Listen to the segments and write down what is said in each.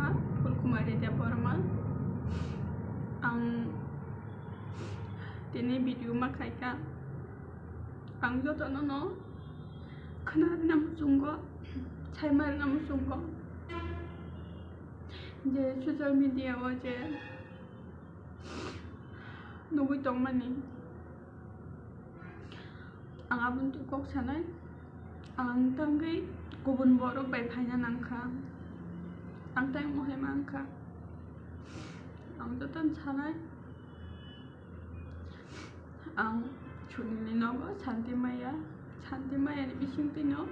Rwkha Fulkumari dia Borma ang dini video makaika ang joto no Khwna nam sunggo chaimar nam sunggo je social media o je nugui tongmani ang abun tu kok sanai ang tanggai gubun borok bai phaina nangkha ang tai mohe mangkha ang joton sanai ang chunili nogo santi maya ni bising tino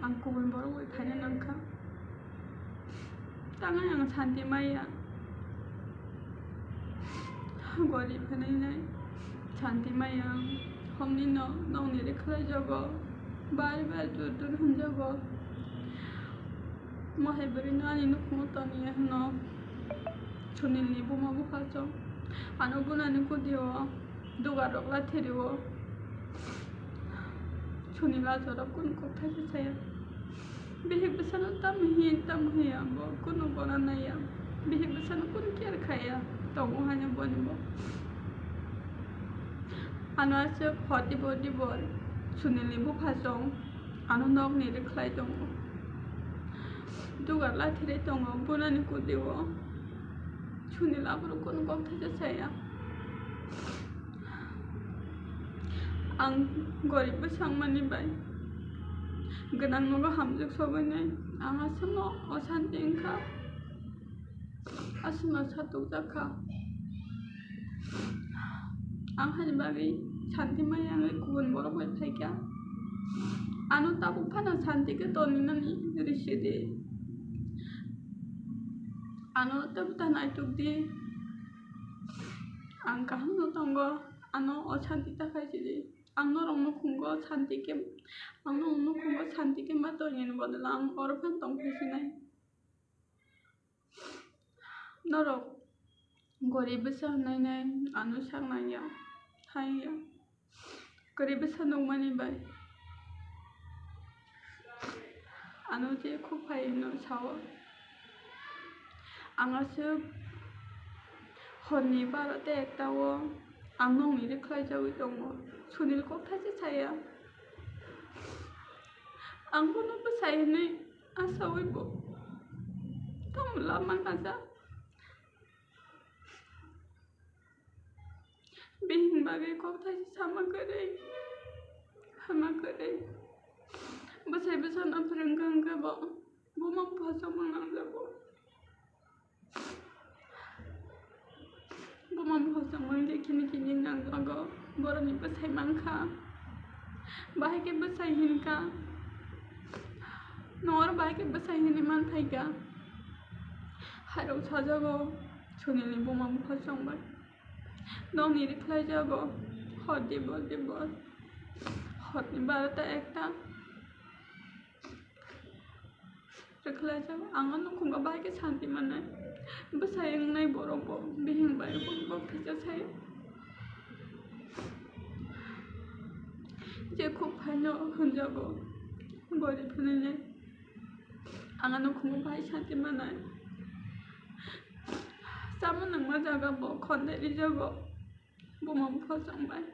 ang gubun borok bai phaina nangkha tangai ang santi maya gorib hanai santi maya homni no nongni re khlai jago bar dur hunjago mohe bari no ani no khumotani no chunili buma bukhacho ano bunani kudio duga rokla theriwo chunila jora kun kokha saya behek besano tamhiya bo kuno bonana ya behek besano kun kiar khaya tongo hanya bonbo ano ase photi bodi bol chunili bukhachong ano nok ni re khlai tongo duga la thire tongo bunani kudiwo chunila bro kun kokha saya ang gorib sangmani bai ganang nogo hamjuk sobane ang asmo osanti engkha asma satuk jakha ang hani bagi santi mayang kubun borok bai phaikya anu tabu phana santi ke toninani risidi anu tabu tanai tukdi ang kaham no tongo anu osanti takai jidi ang norong no khungo santi ke matonin bodala ang orphan tong phesinai norok gorib sanai nai anu sangnai ya haiya gorib sanong mani bai anu je khupai no sawo angase honni barate ektawo ang nongni re khlai jawi tongo chunil kokha saya ang kono Bwsai ni asawi bo tamla mangkaja behing bagai kokha sama kare Bwsai besana prenggang ke bo buma phasa mangang jabo buma phasa mangde kini nang jago boroni Bwsai mangkha bahai ke Bwsai hinka nor bahai ke Bwsai hini man thaika haro sajago chunili buma phasa bai nongni re khlai jago hodi bol hodi barata ekta rekhlai jago angano khunga bahai ke santi manai Bwsai nai borok bo behing bai bo phisa sai je khub phaino hunjago gorib hanai angano khunga bahai santi manai sama nangma jaga bo khonde ri jago buma phasang bai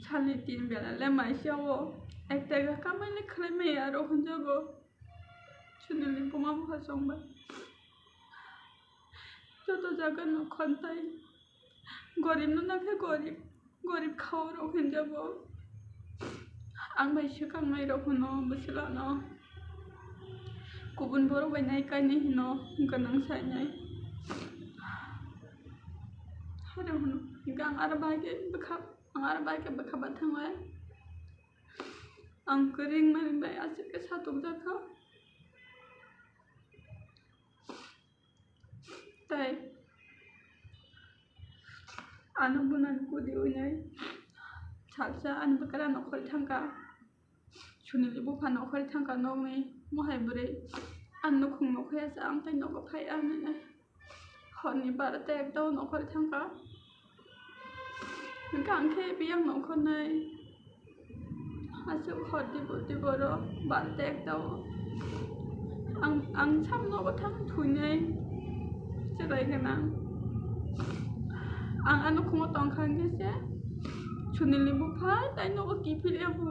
salni tin bela le mai shawo ekta kamai le khlai me aro hunjago chunili buma phasang bai joto jaga no khontai gorib no nakhe gorib khawro hunjago ang bai shikang mai rokhno busla no kubun boro bai nai kani hino ganang sai nai hare hono gang arbage bekha bathangwai ang kering mani bai asik ke satuk jakha tai anu bunan kudi unai salsa anu bakara nokhori thangka chunili bufa nokhori thangka nongni mohai bure anu khung nokhaya sa ang tai nogo phai ani honni barate ekta nokhori thangka Gangke biang no konai asuk khot di boro ban tek tau ang sam no ko thang thunai cerai kenang ang anu khmo tong khang ke se chunili bu phai tai no ko ki phil bu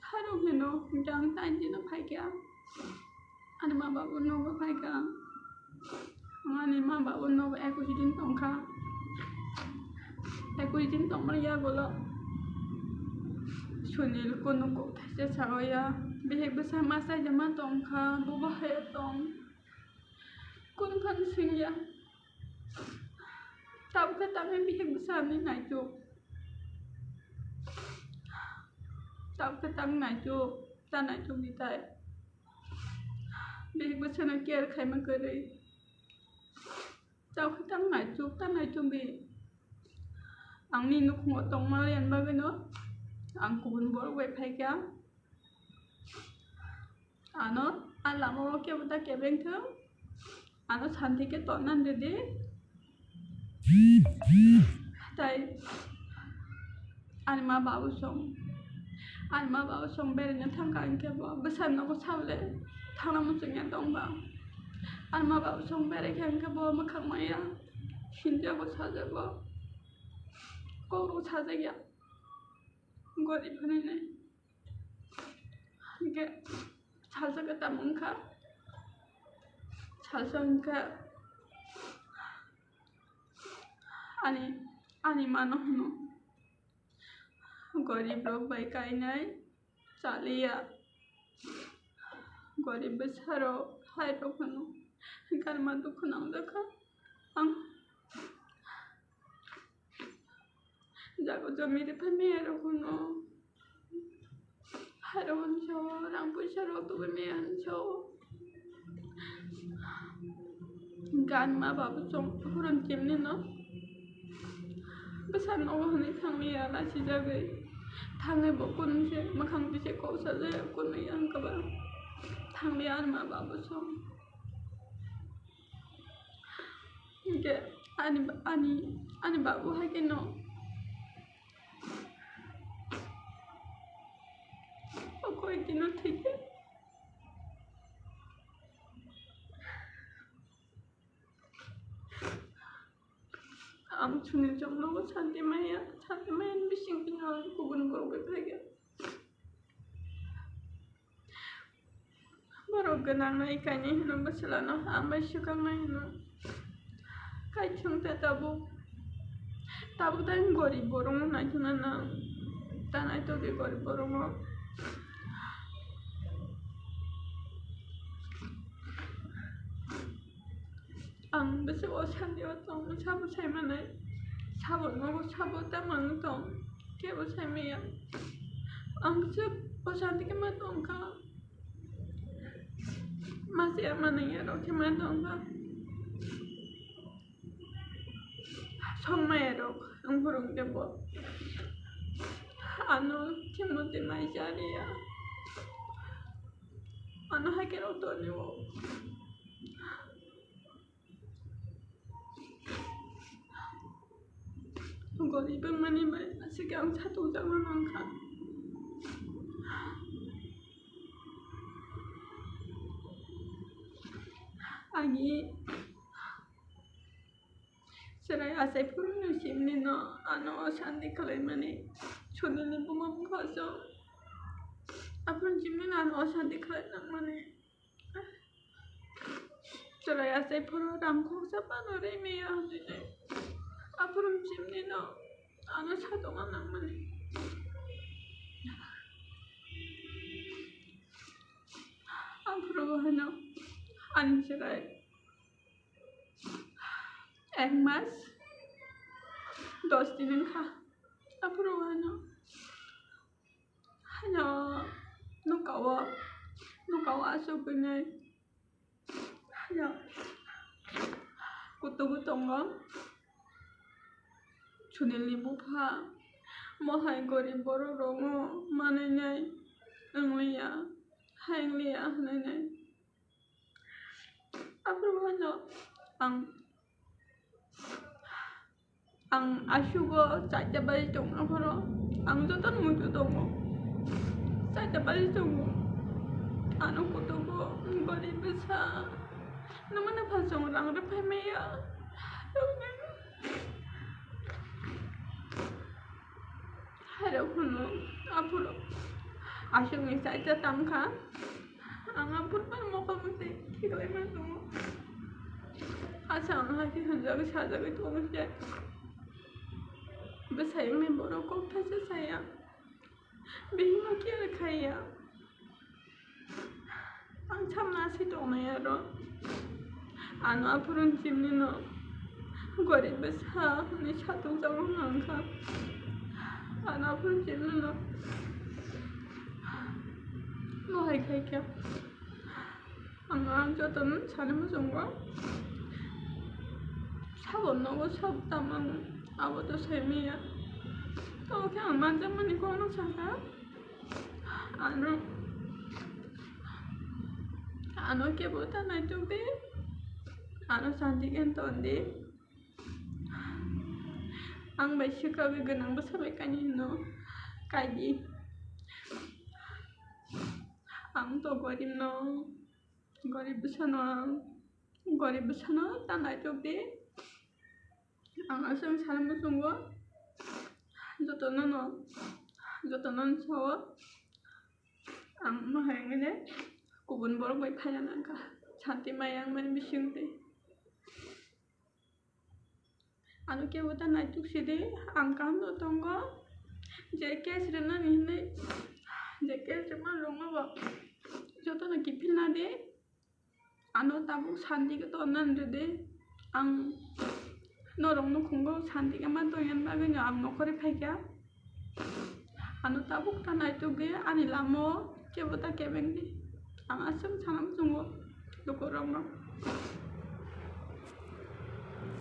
haru me no jang tai ji no phai kya ani ma ba no ko phai ka ani ma ba no ko ek ji din tong kha ek ji din tong ma ya go lo chunil ko no ko thase chaoya behek bwsai ma sai jama tong kha bu ba he tong kun phan sing ya tao cái tao em biết cái sao như này chuột tao cái tăng này chuột ta này chuột đi tay biết cái sao nó kia khai mà cười đi tao cái tăng này chuột ta này chuột bị ăn ni nó không có tông mà liền bao cái nữa ăn cuốn bò quay phải kéo nó ăn làm mà kia người ta kéo bên thứ nó thành thì cái tổn ăn được đi tại anh mà bảo xong bên nó thằng cái kia bảo bữa sáng nó có sao đấy thằng nó muốn chừng nhận đông vào anh mà bảo xong bên cái kia bảo mà không mày à xin cho có sao đấy bảo cô có sao đấy à cô đi bên này cái sao cái tầm ông khác sao cái ani mano no गरीब लोग भाई कहीं नहीं चालिया गरीब बेचारो हाय तो खनो कर मा दुख ना देखा हम जागो जो मेरे पे मेरे खनो हारोन शो राम पुषरो तो मेरे शो गान मा बाबू चों Huron chimney no bữa sáng ông hôm nay thằng mày là chỉ ra về thằng ấy bảo con sẽ mà thằng thì sẽ có sợ đấy con mày ăn các bạn thằng mày ăn mà bảo bữa xong cái anh bảo bố hay cái nó coi cái nó thích am chunil jom lo chanti maya bising pingal kubun boro bepege boro ganang nai kani hino baselano ambai sukang nai hino kai chung ta tabu tan gori borong nai tunana tanai to de gori borong ang bese o chanti o tong chabu sai manai chabu no chabu ta mang tong ke o sai me ya ang se o chanti ke ma tong ka ma se manai ya ro ke ma tong ka song ma ya ro ang burung ke bo ano ke mo te mai jari ya ano ha ke ro to ni wo gori bang mani mai sekarang satu zaman angkat agi serai asai purun nusim ni no ano sandi kalai mani chuni ni bumam kaso apun jimni ano sandi kalai nak mani serai asai purun ramko sapano remi ya apun jimni no ano satu anak mani apun hano anserai এক মাস 10 দিন খা apro ano no kawa so pinay hano kuto chunili bupa mohai gori boro rongo mane nai engliya haingliya nai apro ano ang ang asugo saja balik dong akoro ang joton mutu dong saja balik dong anu kutugo gori besar namanya pasong orang repai meya harap kuno apuro asung saja tangka ang apur pan mau kamu teh kira mana asal hati hendak saja itu aja Bwsai member kok pasti saya bingung kira kaya ang sam nasi dong ya ro anu apurun cimni no gori besar ni satu jauh nangka anu apurun cimni no no hai kai kya ang joton sana musungwa sabon no sab tamang awoto semiya to kya manja mani kono saka anu ke bota na tubi anu santi kan tondi ang baisika genang besabe kanino kaji ang to gori besano tanai tubi ang asam salam musungwa jotonon sawa ang mahangene kubun borok bai phayan ka santi mayang man bisingte anu ke bota naituk sidi ang kam no tongo je kes rena ni je kes ma longa ba jotono kipil na de anu tabuk santi ke tonan de ang norong no khungo santi ke ma toyan ba ge am nokore phaikya anu tabuk tanai tuge ani lamo ke bota ke bengdi ang asam sanam sungo lokorong